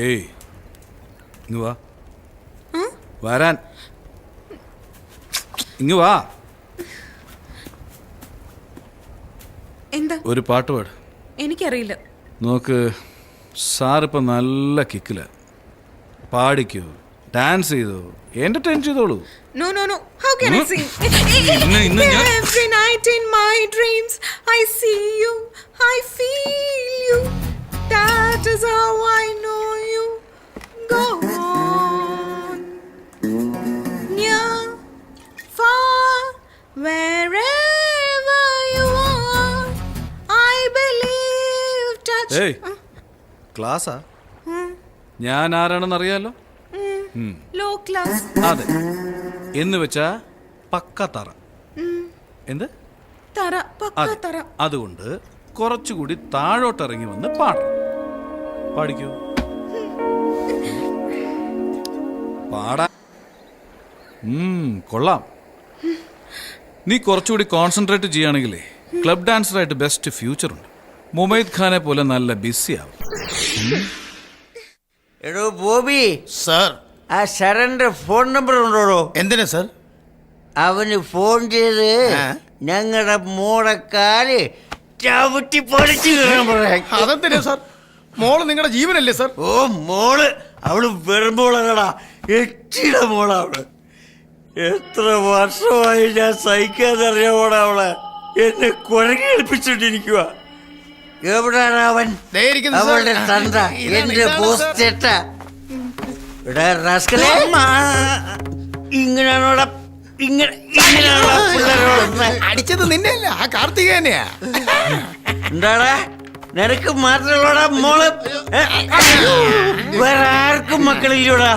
ഏയ് ഇങ്ങ് വാ. വരാൻ ഇങ്ങ് വാ. എന്താ? ഒരു പാട്ട് പാട്. എനിക്കറിയില്ല. നോക്ക്, സാറിപ്പം നല്ല കിക്കില. പാടിക്കോ, ഡാൻസ് ചെയ്തോ, എന്റർടൈൻ ചെയ്തോളൂ. No, no, no. How can I sing? Every night in my dreams, I see you, I feel you. That is how I know you. Go on, near, far, wherever you are, I believe. Touch. Hey, ക്ലാസ്സാ? ഞാൻ ആരാണെന്ന് അറിയാലോ. Low class. അതെ, എന്ന് വെച്ചാ പക്ക തറ. എന്ത് തറ? പക്ക തറ. അതുകൊണ്ട് കുറച്ചുകൂടി താഴോട്ടിറങ്ങി വന്ന് പാടണം. പാടിക്കൂ. പാടാ. കൊള്ളാം. നീ കുറച്ചുകൂടി കോൺസെൻട്രേറ്റ് ചെയ്യുകയാണെങ്കിലേ ക്ലബ് ഡാൻസറായിട്ട് ബെസ്റ്റ് ഫ്യൂച്ചർ ഉണ്ട്. മുമൈദ് ഖാനെ പോലെ നല്ല ബിസി ആവും. എടോ ബോബി സാർ, ആ ശരന്റെ ഫോൺ നമ്പർ ഉണ്ടോടോ? എന്തിനാ സാർ? അവന് ഫോൺ ചെയ്ത് ഞങ്ങളുടെ മോളെ കാല് ചവിട്ടി പൊളിച്ചു പറയാൻ. അതെന്തിനാ സാർ? മോള് നിങ്ങളുടെ ജീവനല്ലേ സാർ? ഓ മോള്, അവള് വെറുമ്പോളാ എച്ചിട മോളാ അവള്. എത്ര വർഷമായി ഞാൻ സഹിക്കാതറിയാമോടാ അവളെ. എന്നെ കുഴങ്ങി ഏൽപ്പിച്ചോണ്ടിരിക്കുക. എവിടാണ് അവൻ? അവളുടെ തന്ത, എന്റെ ബോസ് ചേട്ട. ഇങ്ങനെയാണോടാ ഇങ്ങനെയാണോടാ പിള്ളേരോട്? അടിച്ചത് നിന്നെയല്ല, ആ കാർത്തികേനെയാ. എന്താടാ നിനക്ക് മാത്രമുള്ളടാ മോള്? വേറെ ആർക്കും മക്കളില്ലൂടാ.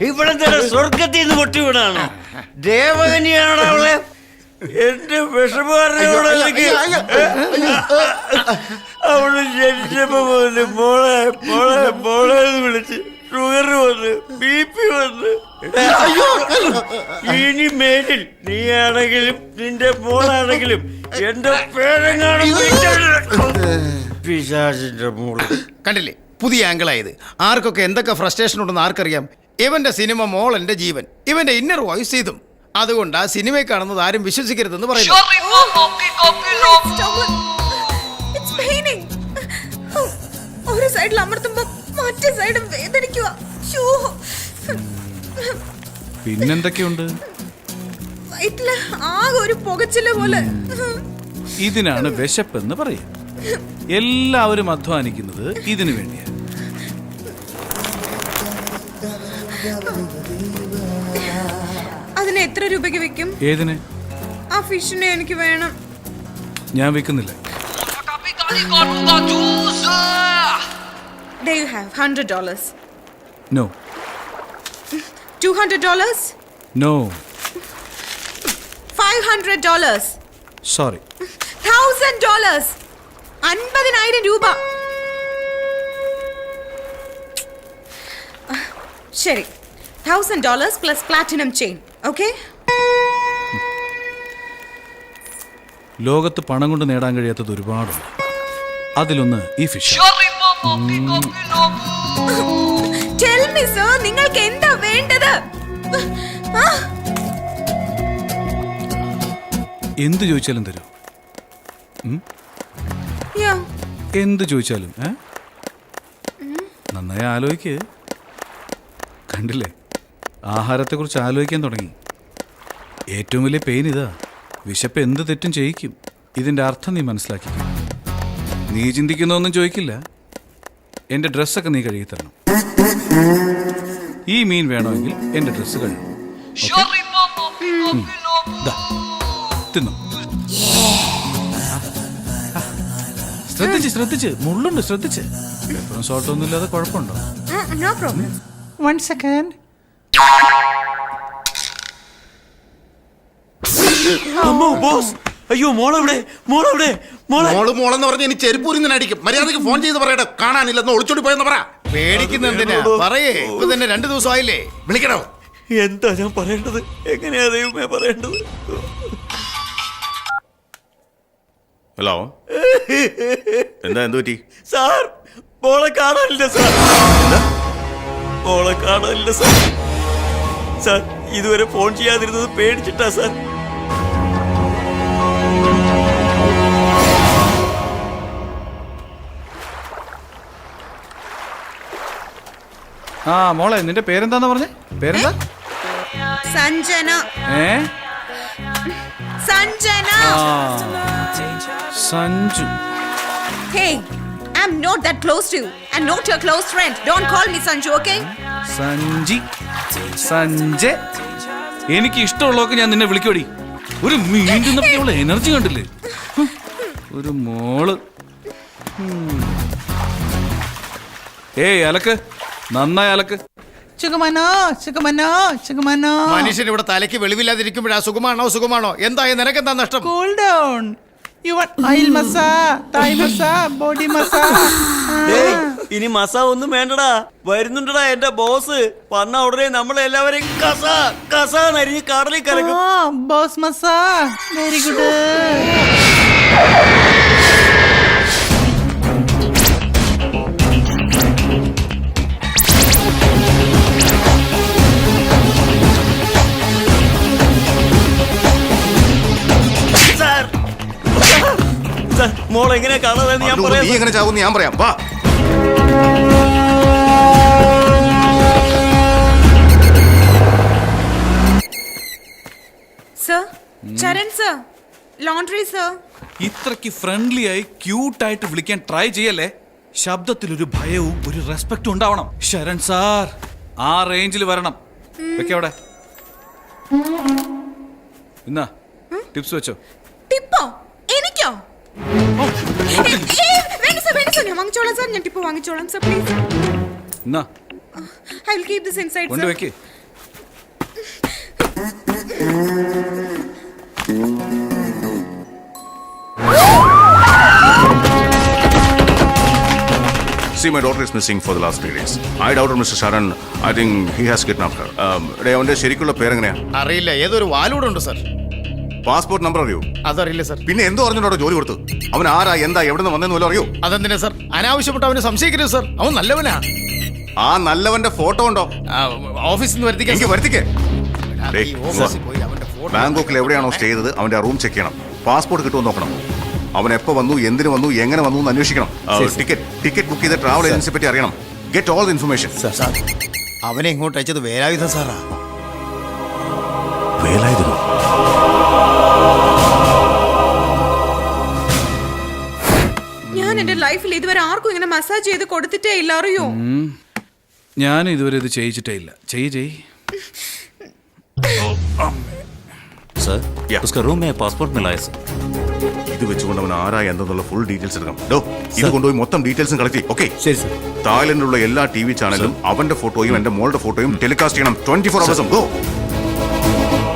ഇവിടെ തന്നെ സ്വർഗത്തിൽ നിന്ന് പൊട്ടി വീണാണോ? ദേവകന്യാണോടാ അവളെ? എന്റെ വിഷമോട് അവള് ജനിച്ചപ്പോ പോലെ മോളെ മോളെ മോളെ വിളിച്ച് ഷുഗർ വന്ന് BP വന്ന്. ഇനി മേലിൽ നീ ആണെങ്കിലും നിന്റെ മോളാണെങ്കിലും എന്റെ പേരെങ്ങാനും പിശാചിന്റെ മോള്. കണ്ടില്ലേ, പുതിയ ആംഗിളായത്. ആർക്കൊക്കെ എന്തൊക്കെ ഫ്രസ്ട്രേഷൻ ഉണ്ടെന്ന് ആർക്കറിയാം. ഇവന്റെ സിനിമ മോൾ എന്റെ ജീവൻ, ഇവന്റെ ഇന്നർ വോയിസ് ഇതും. അതുകൊണ്ട് ആ സിനിമയെ കാണുന്നത് ആരും വിശ്വസിക്കരുതെന്ന് പറയുന്നു. It's paining. ഒരു സൈഡിൽ അമർത്തുമ്പോ മറ്റേ സൈഡ് വേദനിക്കുക. പിന്നെന്തൊക്കെയുണ്ട്? വയറ്റില് ആകെ ഒരു പുകച്ചില് പോലെ. ഇതിനാണ് വിശപ്പെന്ന് പറയും. എല്ലാവരും അധ്വാനിക്കുന്നത് ഇതിനു വേണ്ടിയാണ്. അതിന് എത്ര രൂപയ്ക്ക് വിൽക്കും? ഏതിന്? ആ ഫിഷിനെ എനിക്ക് വേണം. ഞാൻ വിൽക്കുന്നില്ല. Do you have $100? No. $200? No. $500? Sorry. $1,000? 50,000 രൂപ. ശരി, $1,000 plus platinum chain. Okay? ലോകത്ത് പണം കൊണ്ട് നേടാൻ കഴിയാത്തത് ഒരുപാടുണ്ട്. അതിലൊന്ന് ഈ ഫിഷ്. Tell me sir, നിങ്ങൾക്ക് എന്താ വേണ്ടത്? എന്ത് ചോദിച്ചാലും തരൂ. എന്ത് ചോദിച്ചാലും. നന്നായി ആലോചിക്ക്. കണ്ടില്ലേ, ആഹാരത്തെക്കുറിച്ച് ആലോചിക്കാൻ തുടങ്ങി. ഏറ്റവും വലിയ പെയിൻ ഇതാ. വിശപ്പ് എന്ത് തെറ്റും ചെയ്യിക്കും. ഇതിൻ്റെ അർത്ഥം നീ മനസ്സിലാക്കിക്കും. നീ ചിന്തിക്കുന്നൊന്നും ചോദിക്കില്ല. എൻ്റെ ഡ്രസ്സൊക്കെ നീ കഴുകി തരണം. ഈ മീൻ വേണമെങ്കിൽ എൻ്റെ ഡ്രസ്സ് കഴുകും. തിന്നു. ശ്രദ്ധിച്ച് മുള്ളുണ്ട്, ശ്രദ്ധിച്ച്. എപ്പോഴും സോൾട്ടൊന്നും ഇല്ലാതെ കുഴപ്പമുണ്ടോ? No problem. 1 second. അമ്മോ ബോസ്, അയ്യോ മോളെവിടെ? മോളെന്ന് പറഞ്ഞ് ഇനി ചെരുപ്പൂരിന്ന് അടിക്കും. മര്യാദക്ക് ഫോൺ ചെയ്ത് പറയട്ടെ, കാണാനില്ലെന്ന് ഒളിച്ചോടി പോയെന്ന് പറ. പേടിക്കുന്നെന്തിനാ? പറയേ, ഇപ്പൊ തന്നെ 2 ദിവസമായില്ലേ. വിളിക്കണോ? എന്താ ഞാൻ പറയേണ്ടത്? എങ്ങനെയാ ദൈവമേ പറയേണ്ടത്? ഹലോ എന്താ എന്ത് പറ്റി? സാർ മോളെ കാണാനില്ല സാർ. മോളെ കാണാനില്ല സാർ. സാർ ഇതുവരെ ഫോൺ ചെയ്യാതിരുന്നത് പേടിച്ചിട്ടാ സാർ. ആ മോളെ നിന്റെ പേരെന്താന്ന് പറഞ്ഞേ? പേരെന്താ? സഞ്ജന. ഏ Sanjana. Sanju. Hey, I'm not that close to you and not your close friend. Don't call me Sanju, okay? Sanji, Sanjay. എനിക്ക് ഇഷ്ടമുള്ളതൊക്കെ ഞാൻ നിന്നെ വിളിക്കോടി. ഒരു മീണ്ടുള്ള എനർജി കണ്ടില്ലേ? ഒരു മോള്. ഏയ് അലക്ക്, നന്നായി അലക്ക്. മനുഷ്യൻ ഇവിടെ തലയ്ക്ക് വെളിവില്ലാതിരിക്കുമ്പോഴാ സുഖമാണോ എന്തായ നിനക്കെന്താ നഷ്ടം? Cool down. You want oil massage, Thai massage, body massage. ഡേയ്, ഇനി മസാ ഒന്നും വേണ്ടടാ. വരുന്നുണ്ടടാ എന്റെ ബോസ്. വന്ന ഉടനെ നമ്മളെല്ലാവരെയും കസ നരിഞ്ഞ് കടലിൽ കലക്കും. Oh, boss massage. Very good. Sir, sir, മോൾ എങ്ങനെ കാണാതെന്ന് ഞാൻ അതുകൊണ്ട് നീ പറയാം. എങ്ങനെ ചാവുമെന്ന് ഞാൻ പറയാം. വാ. Sir, Charan sir, laundry sir. ഇത്രയ്ക്ക് ഫ്രണ്ട്ലി ആയി ക്യൂട്ടായിട്ട് വിളിക്കാൻ ട്രൈ ചെയ്യല്ലേ. ശബ്ദത്തിൽ ഒരു ഭയവും ഒരു റെസ്പെക്റ്റും ഉണ്ടാവണം. ശരൺ സാർ ആ റേഞ്ചിൽ വരണം. വെക്കവിടെ. എന്നാ ടിപ്സ് വെച്ചോ. ടിപ്പോ? എനിക്കോ? വേണ്ട sir, ഞാൻ വാങ്ങിച്ചോളാം sir. ഞാൻ ടിപ്പ് വാങ്ങിച്ചോളാം sir, please. എന്നാ I will keep this inside sir. കൊണ്ടുവെക്ക്. See, my daughter is missing for the last 3 days. I doubted Mr. Sharan. I think he has kidnapped her. അവന്റെ ശരിക്കുള്ള പേരെങ്ങനെയാ? അറിയില്ല, ഏതൊരു വാലൂടുണ്ട് സർ. പാസ്പോർട്ട് നമ്പർ അറിയോ? അതറിയില്ല sir. പിന്നെ എന്തോ അറിഞ്ഞോടോ ജോലി കൊടുത്തു? അവൻ ആരാ, എന്താ, എവിടെ നിന്ന് വന്നെന്ന് വല്ലതും അറിയോ? അതെന്തിനാ സർ? അനാവശ്യപ്പെട്ട് അവനെ സംശയിക്കരുത് സർ. അവൻ നല്ലവനാ. ആ നല്ലവന്റെ ഫോട്ടോ ഉണ്ടോ? ഓഫീസിൽ നിന്ന് വരുത്തിക്കാൻ എനിക്ക് സർ. വരുത്തിക്കേ. ഈ ഓഫീസിൽ പോയി അവന്റെ ഫോട്ടോ ബാങ്കോക്കിൽ എവിടെയാണോ സ്റ്റേ ചെയ്തത് അവന്റെ ആ റൂം ചെക്ക് ചെയ്യണം. പാസ്പോർട്ട് കിട്ടുമോ നോക്കണം. അവൻ എപ്പോ വന്നു, എന്തിനു വന്നു, എങ്ങനെ വന്നു എന്ന് അന്വേഷിക്കണം. ടിക്കറ്റ് ബുക്ക് ചെയ്ത ട്രാവൽ ഏജൻസിയെ പറ്റി അറിയണം. Get all the information. Sir, അവനെ ഇങ്ങോട്ട് അയച്ചത് വേലായുധം സാറാ. വേലായുധനോ? ഞാൻ എന്റെ ലൈഫിൽ ഇതുവരെ ആർക്കും ഇങ്ങനെ മസാജ് ചെയ്ത് കൊടുത്തിട്ടേ ഇല്ല, അറിയോ? ഞാൻ ഇതുവരെ ഇത് ചെയ്യിച്ചിട്ടേ ഇല്ല. ചെയ്യ്. सर उसका रूम में पासपोर्ट मिला है सर. ഇത് വെച്ചുകൊണ്ട് അവൻ ആരാ എന്തെന്നുള്ള ഫുൾ ഡീറ്റെയിൽസ് എടുക്കണം. ഇത് കൊണ്ടുപോയി മൊത്തം ഡീറ്റെയിൽസും കളക്ട് ചെയ്യും. ഓക്കെ? ശരി സർ. തായ്ലൻഡിലുള്ള എല്ലാ TV ചാനലും അവന്റെ ഫോട്ടോയും എന്റെ മോളുടെ ഫോട്ടോയും ടെലികാസ്റ്റ് ചെയ്യണം 24 hours. ഗോ.